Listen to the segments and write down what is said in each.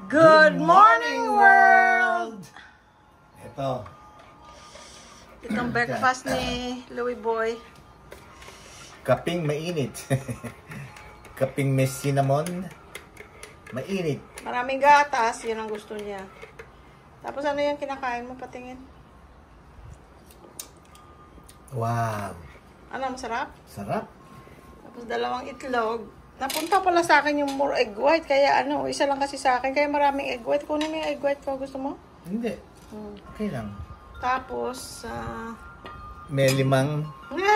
Good morning, world! Itong breakfast ni Louie Boy. Kaping mainit. Kaping may cinnamon. Mainit. Maraming gatas, yun ang gusto niya. Tapos ano yung kinakain mo, patingin? Wow. Ano, masarap? Sarap. Tapos dalawang itlog. Napunta pala sa akin yung more egg white. Kaya ano, isa lang kasi sa akin. Kaya maraming egg white. Kunin mo yung egg white ko. Gusto mo? Hindi. Okay lang. Tapos, may limang...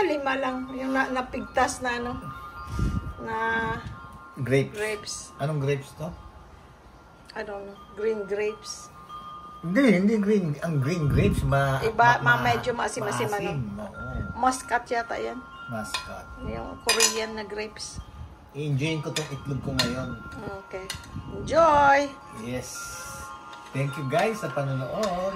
lima lang. Yung napigtas na ano, na grapes. Anong grapes to? I don't know. Green grapes. Hindi green. Ang green grapes, iba, medyo maasim-asim. Muscat yata yan. Muscat. Yung Korean na grapes. I-enjoyin ko tong itlog ko ngayon. Okay. Enjoy! Yes. Thank you guys sa panonood.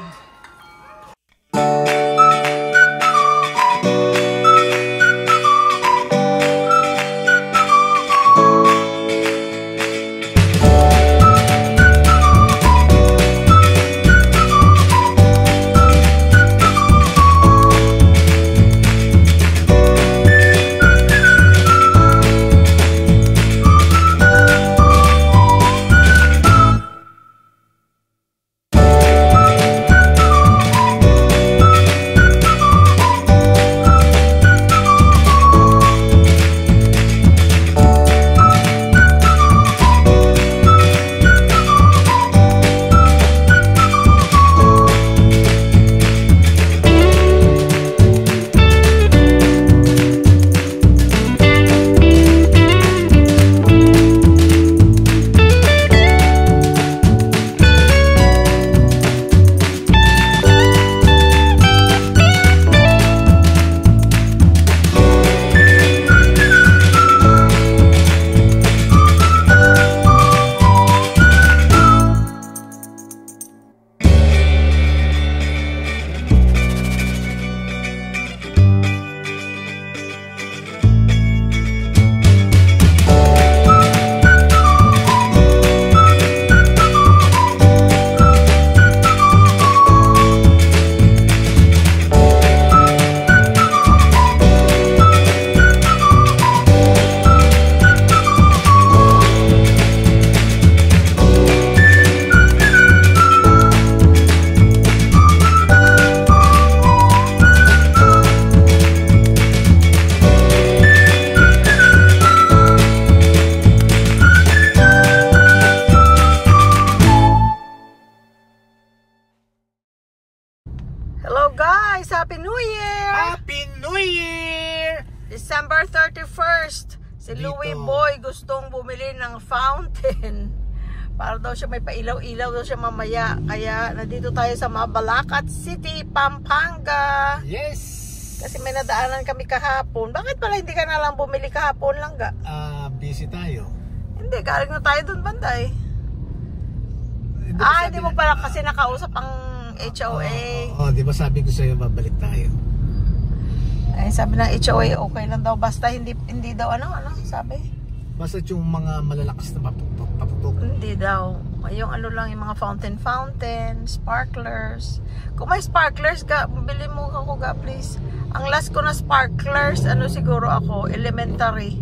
Hello guys! Happy New Year! Happy New Year! December 31st. Si Louie Boy gustong bumili ng fountain. Para daw siya may pailaw-ilaw daw siya mamaya. Kaya nandito tayo sa Mabalacat City, Pampanga. Yes! Kasi may nadaanan kami kahapon. Bakit pala hindi ka na lang bumili kahapon lang ga? Busy tayo. Hindi, galing na tayo dun banda eh. Hindi mo pala kasi nakausap ang HOA. Di ba sabi ko sa'yo babalik tayo? Ay, sabi ng HOA okay lang daw basta hindi daw ano sabi? Basta yung mga malalakas na paputok. Hindi daw. Yung ano lang yung mga fountain, sparklers. Kung may sparklers ga, bili mo ako ga please. Ang last ko na sparklers, ano siguro ako, elementary.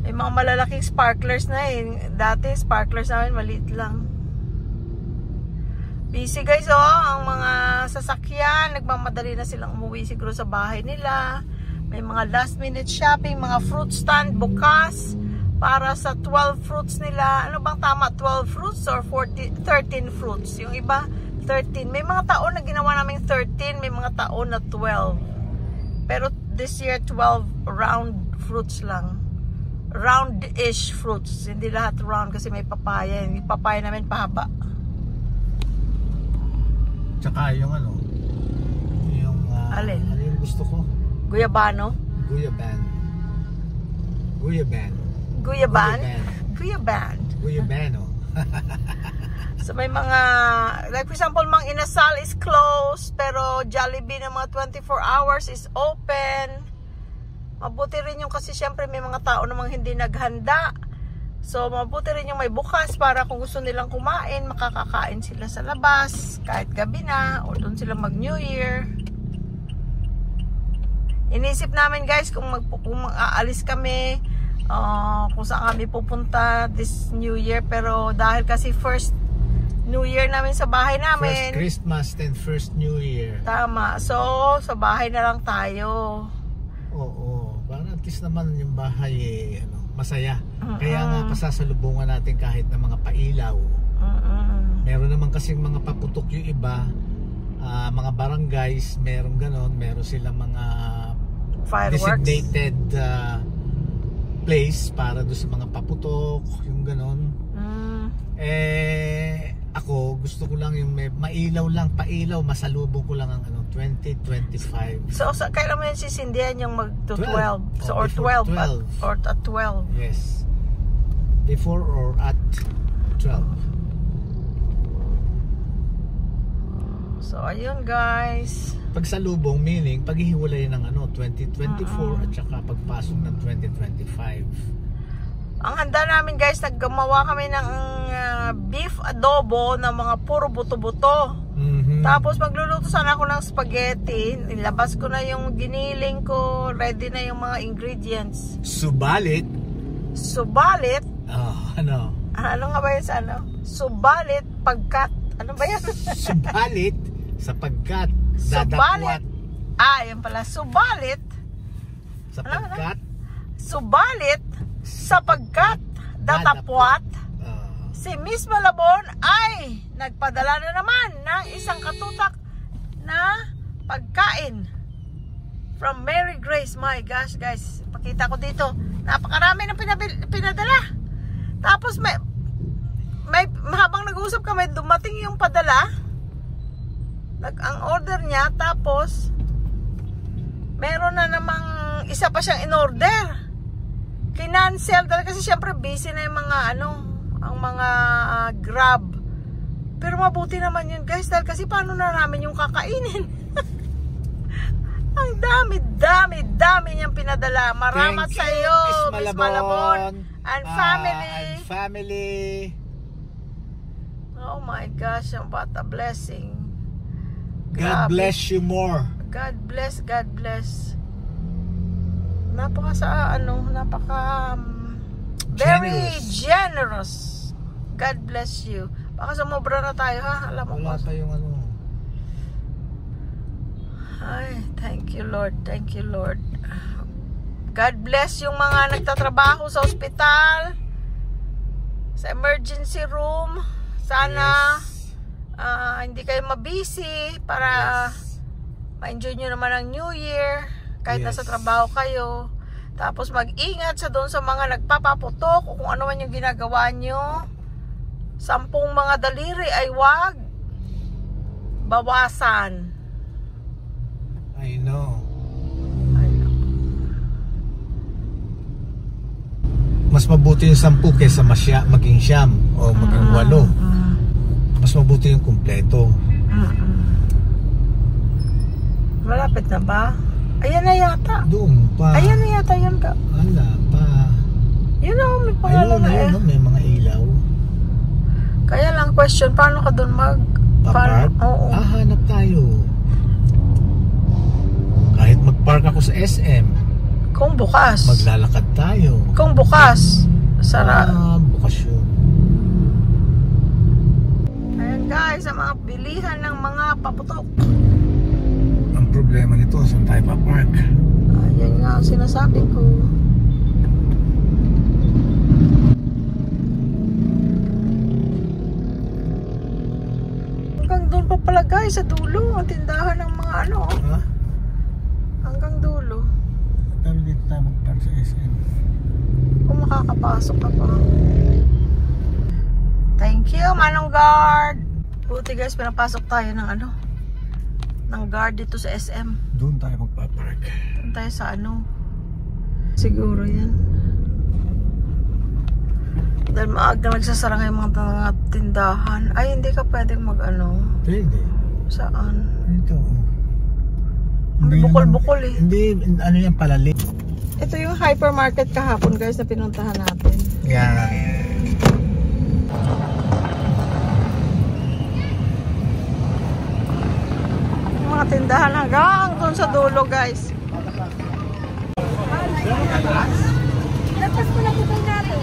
May mga malalaking sparklers na eh. Dati sparklers namin maliit lang. Busy guys ang mga sasakyan. Nagmamadali na silang umuwi siguro sa bahay nila. May mga last minute shopping, mga fruit stand bukas para sa 12 fruits nila. Ano bang tama? 12 fruits or 13 fruits? Yung iba 13. May mga taon na ginawa namin 13, may mga taon na 12. Pero this year 12 round fruits lang. Round-ish fruits. Hindi lahat round kasi may papaya. Yung papaya namin pahaba. Tsaka yung ano, yung alin? Ano yung gusto ko? Guyabano? Guyaban. Guyabano. So may mga, like for example, Mang Inasal is closed, pero Jollibee na mga 24 hours is open. Mabuti rin yung kasi syempre may mga tao namang hindi naghanda. So, mabuti rin yung may bukas para kung gusto nilang kumain, makakakain sila sa labas, kahit gabi na, o doon sila mag-New Year. Inisip namin guys kung aalis kami, kung saan kami pupunta this New Year. Pero dahil kasi first New Year namin sa bahay namin. First Christmas and first New Year. Tama. So, sa bahay na lang tayo. Oo. Parang at least naman yung bahay masaya. Kaya nga pasasalubungan natin kahit na mga pailaw. Meron naman kasing mga paputok yung iba, mga barangays, meron ganon, meron silang mga fireworks, designated place para doon sa mga paputok, yung ganon. Ako gusto ko lang yung may mailaw lang, pailaw, masalubong ko lang ang 2025. So kailan mo yan sisindihan yung mag to 12? So or 12 or at 12? Yes. Before or at 12. So ayun guys. Pagsalubong meaning paghihiwalay ng 2024 at saka pagpasok ng 2025. Ang handa namin guys, naggumawa kami ng beef adobo na mga puro buto-buto. Tapos magluluto sana ako ng spaghetti. Nilabas ko na yung giniling ko. Ready na yung mga ingredients. Subalit? Ano? Ano nga ba yun sa Subalit pagkat. Ano ba yan? Subalit sapagkat dadakwat. Yan pala. Subalit sapagkat. Subalit sapagkat datapwat, si Miss Malabon ay nagpadala na naman ng isang katutak na pagkain from Mary Grace. My gosh guys, pakita ko dito, napakarami ng pinadala. Tapos may habang nag-uusap kami, dumating yung padala, ang order niya, tapos meron na namang isa pa siyang in-order. Kinancel dahil kasi syempre busy na yung mga ang mga Grab. Pero mabuti naman yun guys, dahil kasi paano na namin yung kakainin. Ang dami niyang pinadala. Maramat sa iyo, Miss Malabon and family. Oh my gosh, what a blessing. God bless you more. God bless. Napaka very generous. God bless you. Baka sumobra na tayo ha. Alam mo wala tayong Ay, thank you Lord. God bless yung mga nagtatrabaho sa ospital, sa emergency room. Sana hindi kayo mabisi para ma-enjoy nyo naman ang New Year. Kahit nasa trabaho kayo. Tapos mag-ingat doon sa mga nagpapaputok o kung ano man yung ginagawa nyo. 10 mga daliri ay wag bawasan. I know. Mas mabuti yung 10 kaysa maging 9 o maging 8. Mas mabuti yung kumpleto. Malapit na ba? Ayan na yata. Doon pa. Ayan na yata yun ka. Wala pa. Yun may pangalan na may mga ilaw. Kaya lang question, paano ka doon pa-park? Oo. Hanap tayo. Kahit mag-park ako sa SM. Kung bukas. Maglalakad tayo. Kung bukas. Bukas yun. Ayan guys, ang mga bilihan ng mga paputok. Problema nito, saan tayo pa-park? Yan nga ang sinasabi ko. Hanggang doon pa pala guys, sa dulo, ang tindahan ng mga Ha? Hanggang dulo. Pero dito tayo mag-park sa SM. Kung makakapasok ka pa. Thank you, Manong Guard. Buti guys, pinapasok tayo ng ng guard dito sa SM. Doon tayo magpa-park. Doon tayo sa siguro yan. Dahil maaga nagsasara ngayon mga tindahan. Ay, hindi ka pwedeng Pwede. Saan? Ito. May bukol-bukol eh. Hindi, yan palalim. Ito yung hypermarket kahapon guys na pinuntahan natin. Yan. Dahan hanggang doon sa dulo, guys. Lapas ko lang ito natin.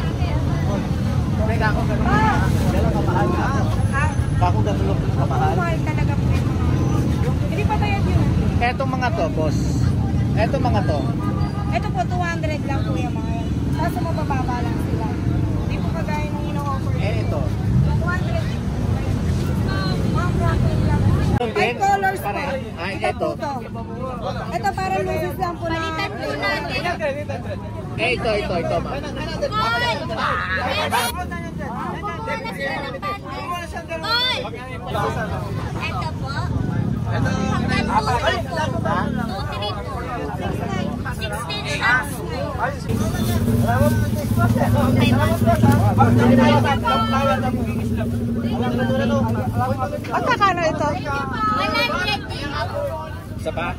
Bako ganun kamahal. Mahal talaga po. Hindi pa bayad yun. Etong mga to, boss. Etong mga to. Ito po, 200 lang po yung mga yan. Kaso mabababa lang sila. Hindi po kagaya ng ino-offer. Ito. 200. Mga broccoli lang. Ay, colors po. Ay, Ito ito. po to. Ito para lusis lang po. Palitan po natin. Ito. Ito po. Hanggang 2 po. 2-3 po. 16 shots. At kakano ito? 100. Isa pa?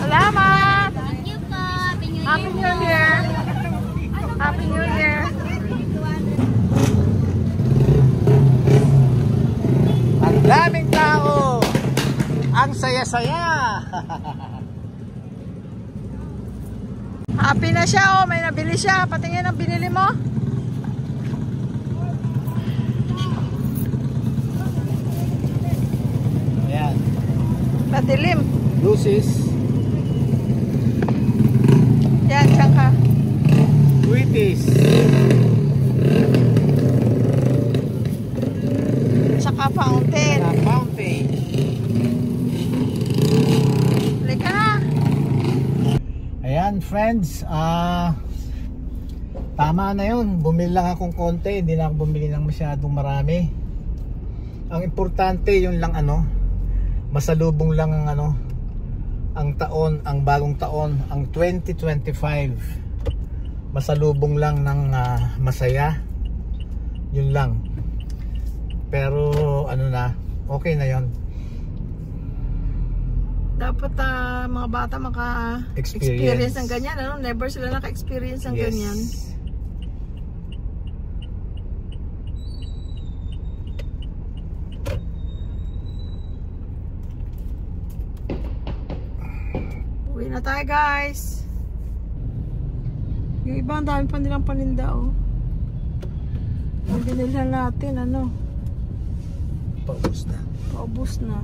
Salamat! Happy New Year! Happy New Year! Ang daming tao! Ang saya-saya! Happy na siya, oh. May nabili siya. Patingin ang binili mo. Ayan. Madilim. Lucis. Yan, saan ka? Sweeties. Saka fountain. Na fountain. Halika na. Ayan, friends. Tama na yun. Bumili lang akong konti. Hindi na ako bumili ng masyadong marami. Ang importante yun lang masalubong lang ang ang taon, ang bagong taon, ang 2025. Masalubong lang ng masaya. Yun lang. Pero okay na yun. Dapat mga bata maka-experience ng ganyan. Never sila naka-experience ng ganyan. Uwi na tayo, guys. Yung iba, ang dami pa nilang paninda, oh. Ang binilhan natin, Paubos na. paubos na.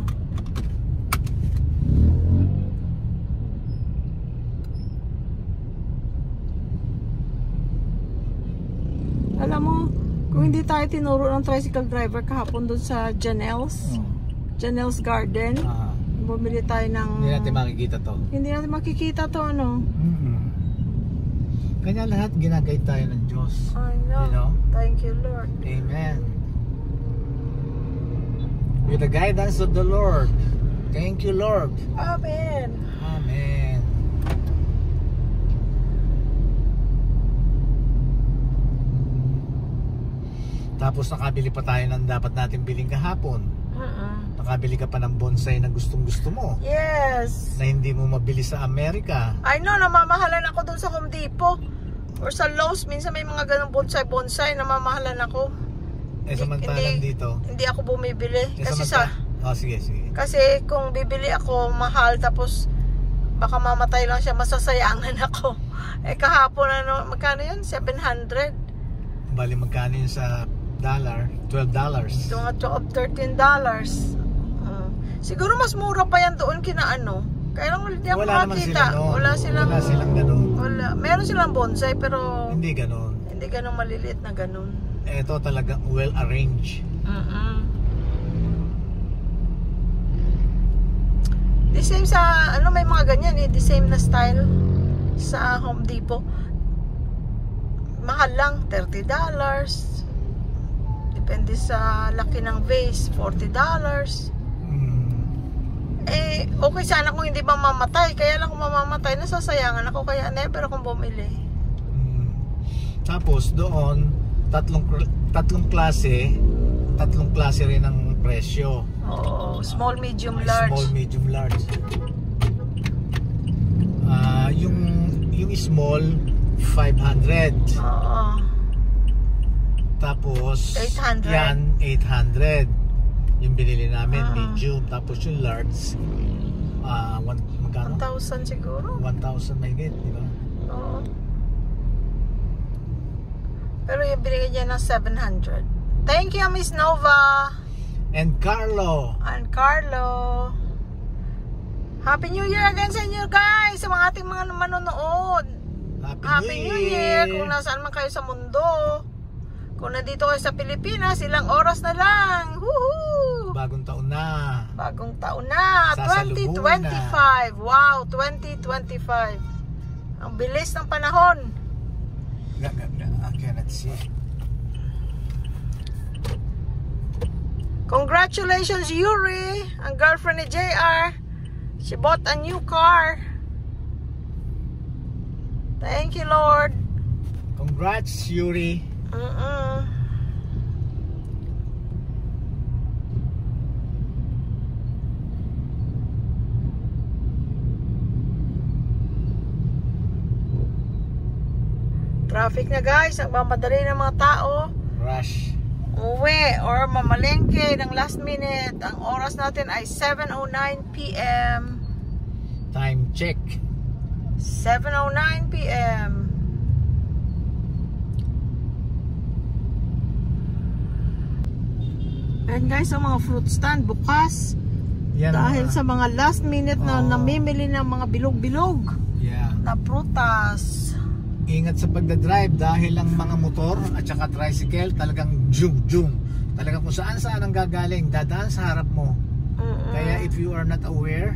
Alam mo, kung hindi tayo tinuro ng tricycle driver kahapon doon sa Janelle's Garden, bumili tayo ng... Hindi natin makikita to. Hindi natin makikita to, Kanya lahat ginagay tayo ng Diyos. I know. You know? Thank you, Lord. Amen. With the guidance of the Lord. Thank you, Lord. Amen. Amen. Tapos nakabili pa tayo ng dapat natin biling kahapon. Nakabili ka pa ng bonsai na gustong-gusto mo. Yes. Na hindi mo mabili sa Amerika. I know, namamahalan ako doon sa Home Depot. Or sa Lowe's, minsan may mga ganong bonsai, namamahalan ako. Samantalang dito. Hindi ako bumibili. Kasi sige. Kasi kung bibili ako, mahal, tapos baka mamatay lang siya, masasayangan ako. Kahapon, magkano yun? 700. Bali, magkano yun sa dollar? $12. Mga $13. Siguro mas mura pa yan doon kina Kaya lang hindi ako makakita. Wala silang ganun. Meron silang bonsai pero hindi ganun. Hindi ganun maliliit na ganun. Ito talagang well arranged. The same sa may mga ganyan the same na style sa Home Depot. Mahal lang, $30. Depende sa laki ng vase, $40. Okay sana kung hindi mamamatay. Kaya lang kung mamamatay, nasasayangan ako. Kaya never akong bumili. Tapos doon, tatlong klase rin ang presyo. Oo, small, medium, large. Small, medium, large. Yung small, 500. Oo. Tapos 800. yan 800 yung binili namin, medium. Tapos yung large magkano? 1,000 siguro. 1,000 mahigit, di ba? Oo. Pero yung binigay niya ng 700. Thank you, Miss Nova and Carlo. Happy New Year again sa inyo, guys, sa mga ating mga manonood. Happy New Year kung nasaan man kayo sa mundo. Kung nandito kayo sa Pilipinas, ilang oras na lang. Woohoo! Bagong taon na. 2025. Wow, 2025. Ang bilis ng panahon. I cannot see. Congratulations, Yuri, ang girlfriend ni JR. She bought a new car. Thank you, Lord. Congrats, Yuri. Traffic na, guys. Nagmamadali ng mga tao. Rush. Uwi or mamalengke ng last minute. Ang oras natin ay 7:09 PM. Time check. 7:09 PM. And guys, ang mga fruit stand bukas. Yan Dahil sa mga last minute na namimili ng mga bilog-bilog na prutas. Ingat sa pagdadrive dahil ang mga motor at saka tricycle talagang jum. Talagang kung saan ang gagaling, dadaan sa harap mo. Kaya if you are not aware,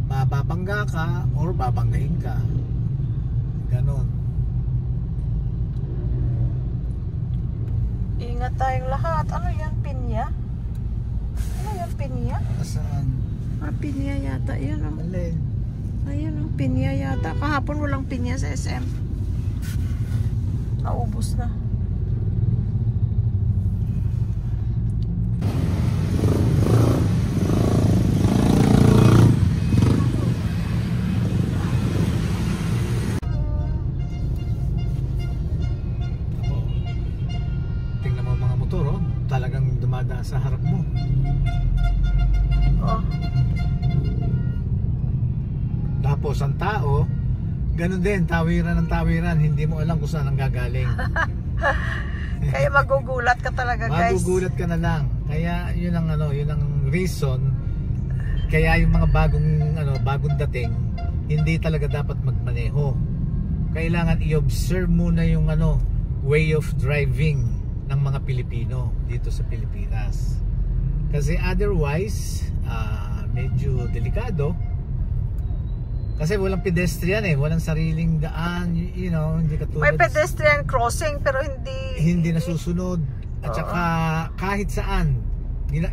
mababangga ka or babanggahin ka. Ganon. Ingat tayong lahat. Ano yan? Pinya? Ano yan? Pinya? Saan? Pinya yata. Yun ang... Alin? Ayun ang pinya yata. Kahapon walang pinya sa SM. Naubos na. Tingnan mo mga motor, talagang dumadaan sa harap mo. Tapos ang tao, ganun din, tawiran ng tawiran, hindi mo alam kung saan ang gagaling. Kaya magugulat ka talaga, guys. Magugulat ka na lang. Kaya yun ang reason. Kaya yung mga bagong dating, hindi talaga dapat magmaneho. Kailangan i-observe muna yung way of driving ng mga Pilipino dito sa Pilipinas. Kasi otherwise, medyo delikado. Kasi walang pedestrian walang sariling daan, hindi katulad. May pedestrian crossing pero hindi nasusunod. At saka kahit saan,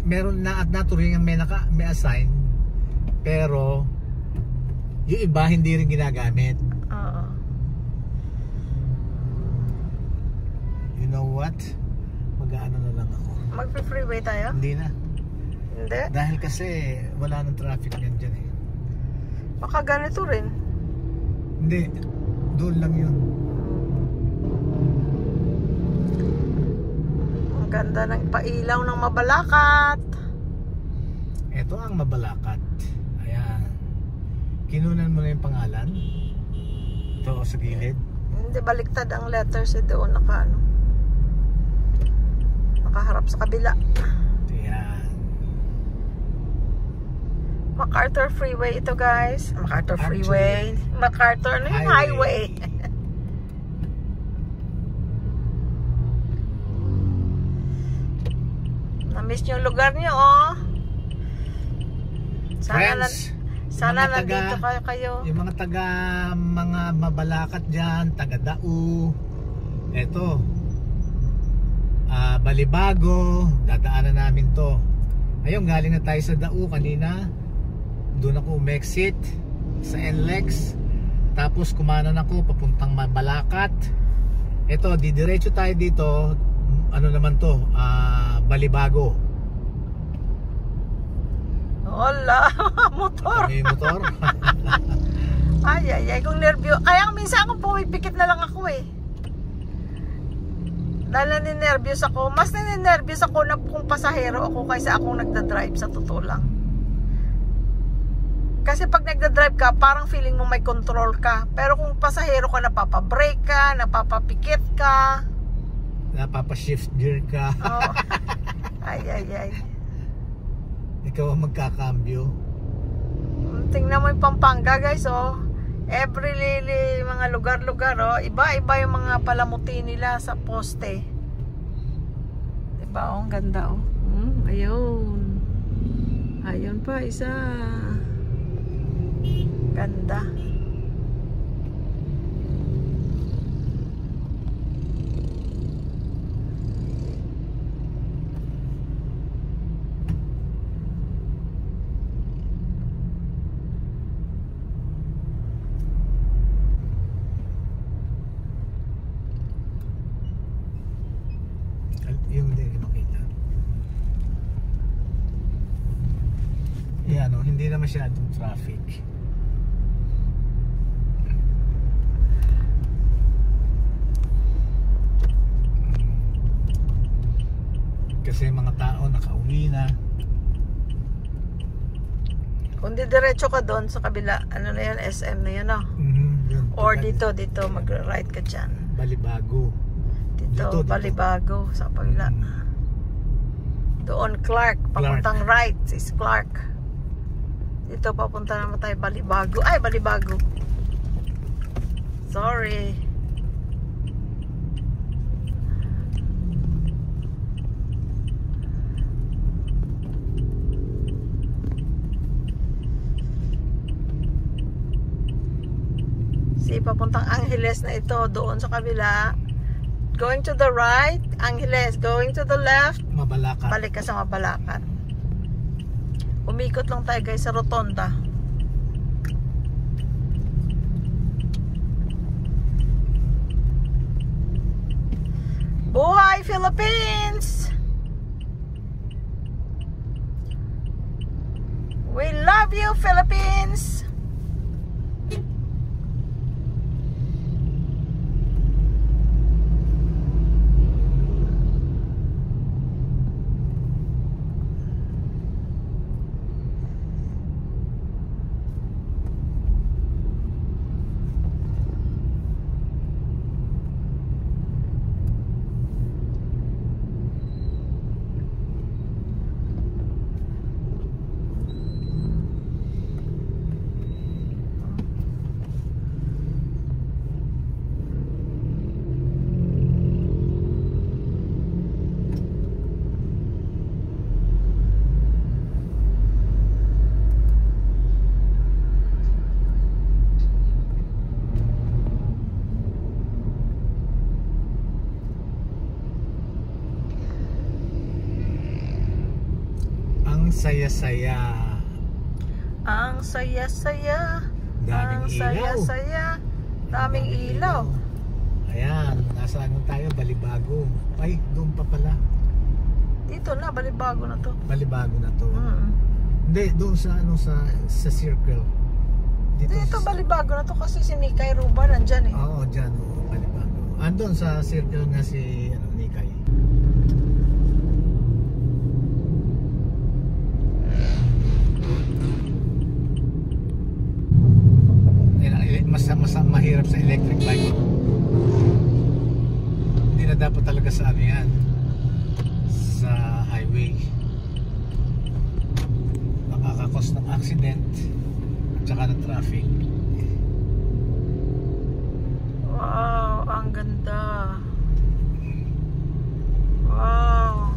meron na at naturing ang may assign, pero yung iba hindi rin ginagamit. You know what? Mag-aano na lang ako. Magpe-freeway tayo? Hindi na. Hindi? Dahil kasi wala nang traffic dyan Baka ganito rin. Hindi. Doon lang yun. Ang ganda ng pailaw ng Mabalacat. Ito ang Mabalacat. Ayan. Kinunan mo na yung pangalan. Ito sa gilid. Hindi, baliktad ang letters doon nakaharap sa kabila. Ayan. MacArthur Freeway ito, guys. MacArthur Freeway. MacArthur, yung highway. Na-miss nyo yung lugar nyo, Sana nandito kayo. Yung mga mga Mabalacat dyan, taga Dao. Eto. Balibago, dadaanan namin to. Ayun, galing na tayo sa Dao kanina. Doon ako umexit sa NLEX. Tapos kumanan ako papuntang Balakat. Ito, didiretso tayo dito. Ano naman to? Balibago. Wala, motor. May motor. Ay, kung nervyo. Kaya minsan akong pumipikit na lang ako eh. Dahil ninervyos ako. Mas ninervyos ako na kung pasahero ako kaysa akong nagdadrive, sa totoo lang. Kasi pag nagdadrive ka, parang feeling mo may control ka. Pero kung pasahero ka, napapabrake ka, napapapikit ka, napapa-shift gear ka. Oh. Ay. Ikaw ang magkakambyo. Tingnan mo yung Pampanga, guys, oh. Every mga lugar-lugar, oh. Iba-iba yung mga palamuti nila sa poste. Diba, oh, ang ganda, oh. Ayun. Ayun pa, isa. Ganda. Yung hindi makita. Yan, hindi na masyadong traffic. Kasi mga tao nakauwi na. Kung didiretso ka doon sa kabila, ano na yan, SM na yun, oh. Yun, Or dito, mag-right ka dyan. Balibago. Dito, Balibago, sa kabila. Doon, Clark. Papuntang right is Clark. Dito, papunta naman tayo Balibago. Ay, Balibago. Sorry. Papuntang Angeles na ito, doon sa kabila. Going to the right, Angeles. Going to the left, Mabalakat. balik ka sa Mabalakat. Umikot lang tayo, guys, sa Rotonda. Buhay Philippines! We love you, Philippines! Saya-saya. Ang saya-saya. Daming ang ilaw. saya-saya. Daming ilaw. Ayan, nasa ano tayo, Balibago. Ay, doon pa pala. Dito na, Balibago na to. Balibago na to. Mm-hmm. Hindi, doon sa ano sa circle. Dito Balibago na to kasi si Nikay Ruba nandyan eh. Oo, dyan, Balibago. Andun sa circle nga si Nikay. Mas mahirap sa electric bike. Hindi na dapat talaga sa ano yan, sa highway. Makakakos ng accident at saka ng traffic. Wow, ang ganda. Wow.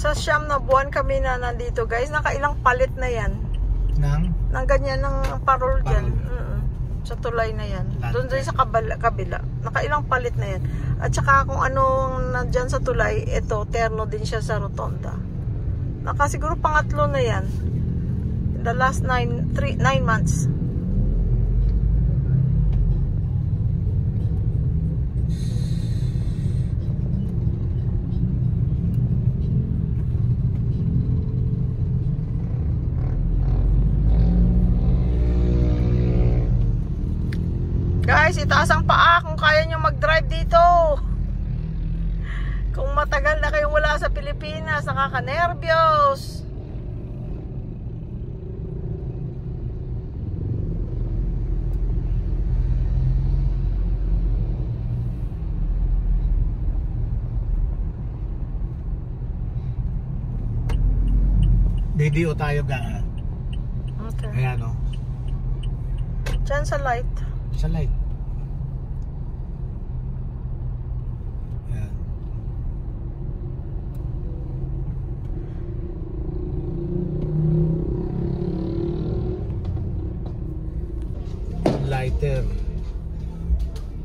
Sa 9 na buwan kami na nandito guys, nakailang palit na yan. Nang ganyan ng parol dyan. Sa tulay na yan. Doon sa kabila. Nakailang palit na yan. At saka kung anong nandyan sa tulay, ito, terno din siya sa rotonda. Nakasiguro pangatlo na yan. In the last 9 months. Guys, itaas ang paa kung kaya nyo mag-drive dito. Kung matagal na kayong wala sa Pilipinas, nakaka-nervyos. DDO tayo ga. Okay. Ayan o. Diyan sa light. Sa light. Ayan. Lighter.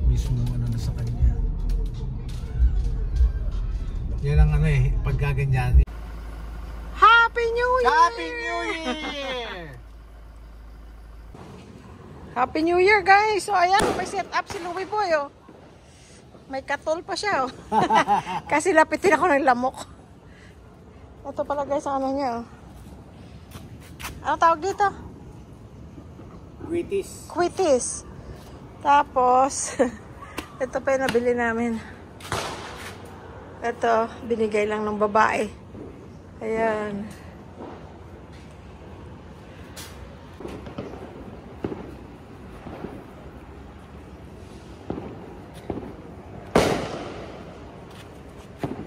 Mismo ano na sa kanya. Yan ang ano eh, pagkaganyan. Happy New Year! Happy New Year! Happy New Year guys! So ayan, may set up si Louie Boy oh. May katol pa siya oh. Kasi lapitin ako ng lamok. Ito pala guys ang ano niya oh. Ano tawag dito? Quitis. Tapos ito pa yung nabili namin. Ito, binigay lang ng babae. Ayan.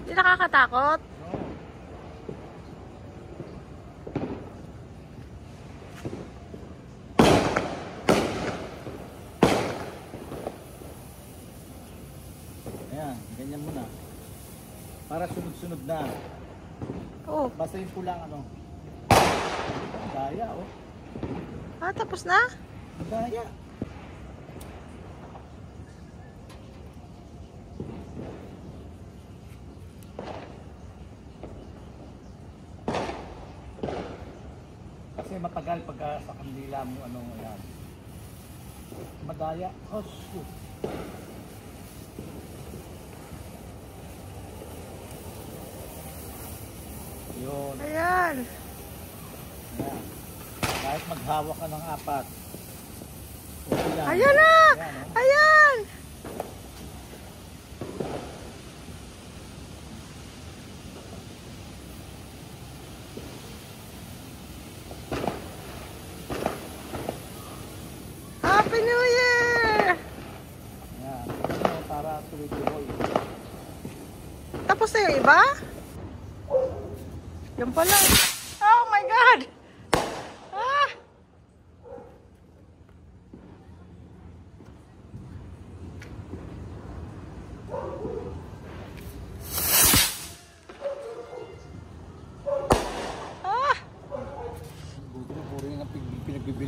Hindi nakakatakot? Ayan, ganyan muna. Para sunod-sunod na. Oh. Basta yung pulang ano. Daya oh. Ah, tapos na? Daya. Kasi matagal pagka sa kandila mo ano yan. Madaya. Oh, shoot. Yun. Ayan. Ayan. Kahit maghawak ka ng 4. Okay lang. Ayan na! Ayan, oh. Ayan! Happy New Year! Ayan. Ayan, para tuloy-tuloy. Tapos na yung iba? Yan pala. Oh my God! Ah! Ah! Puro yung pinagbibili.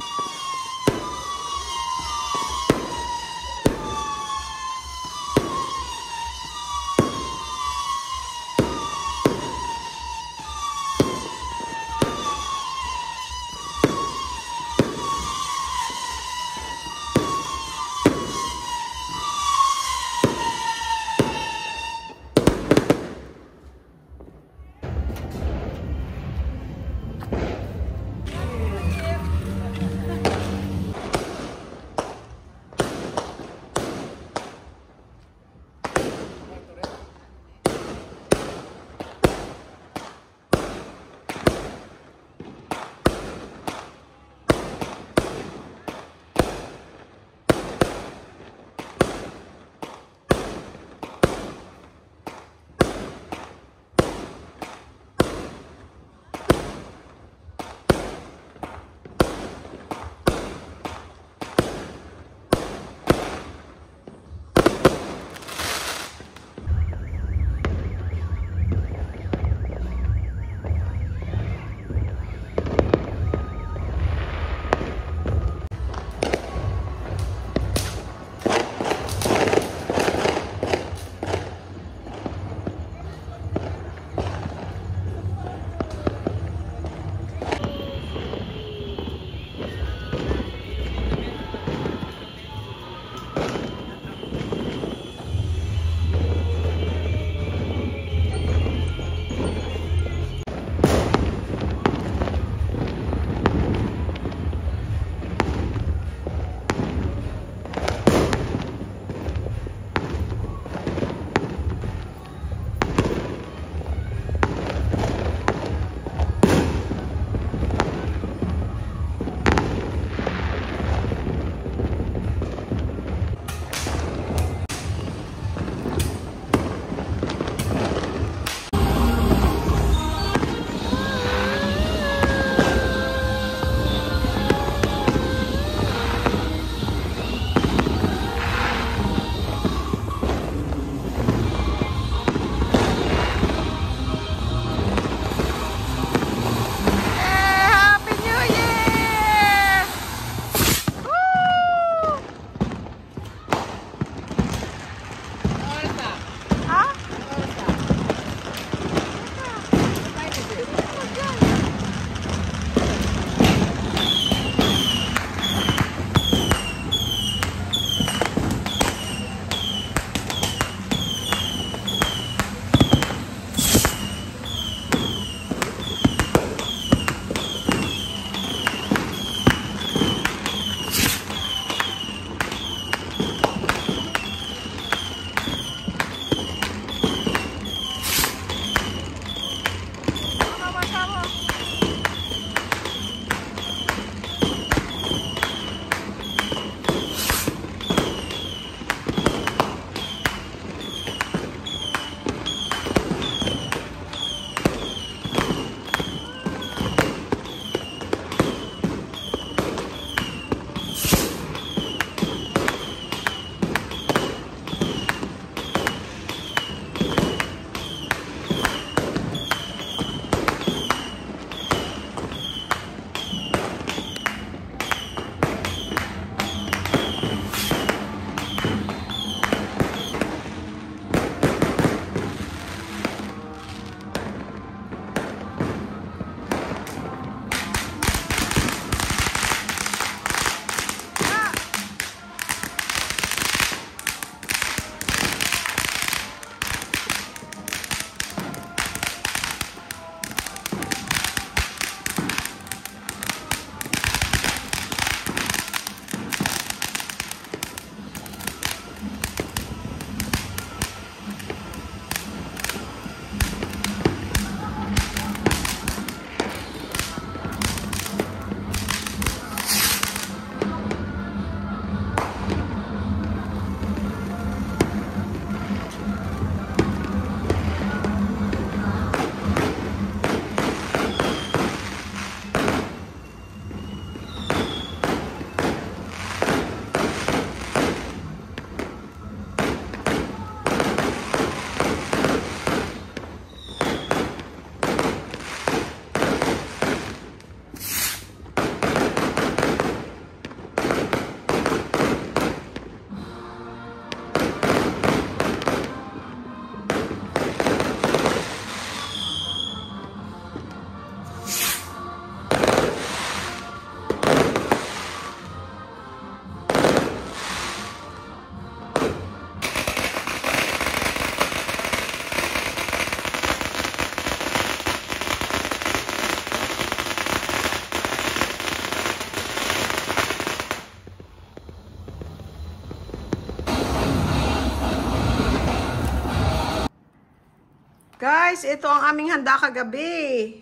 Guys, ito ang aming handa kagabi.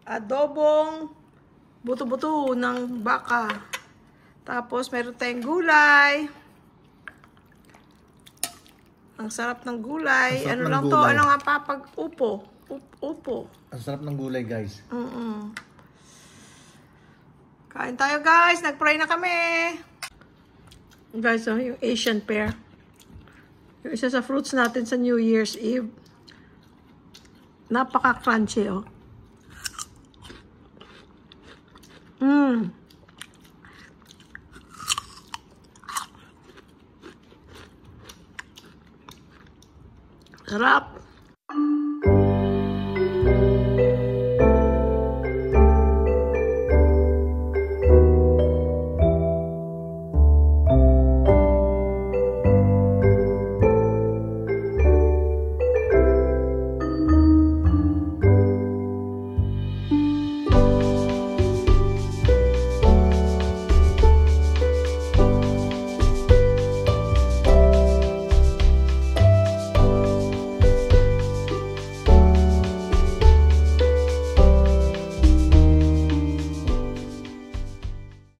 Adobong buto-buto ng baka. Tapos meron tayong gulay. Ang sarap ng gulay. Ang sarap Ano ng lang to? gulay. Ano nga papag upo? Upo. Ang sarap ng gulay, guys. Kain tayo, guys. Nag-pray na kami. Guys, yung Asian pear. Yung isa sa fruits natin sa New Year's Eve. Napaka-crunchy, oh. Sarap.